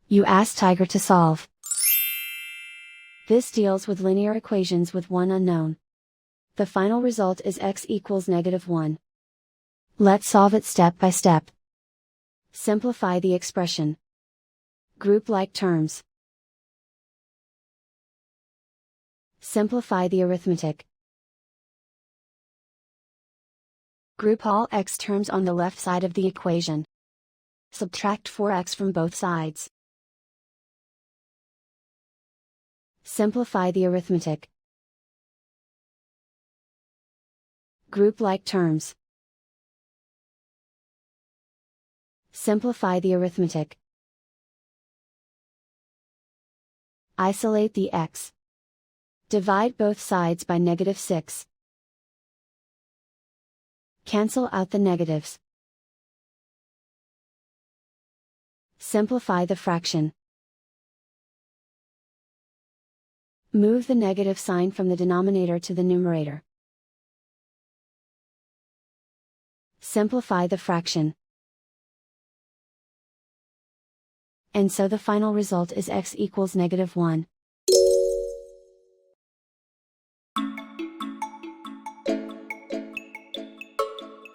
You ask Tiger to solve. This deals with linear equations with one unknown. The final result is x equals -1. Let's solve it step by step. Simplify the expression. Group like terms. Simplify the arithmetic. Group all x terms on the left side of the equation. Subtract 4x from both sides. Simplify the arithmetic. Group like terms. Simplify the arithmetic. Isolate the x. Divide both sides by -6. Cancel out the negatives. Simplify the fraction. Move the negative sign from the denominator to the numerator. Simplify the fraction. And so the final result is x equals -1.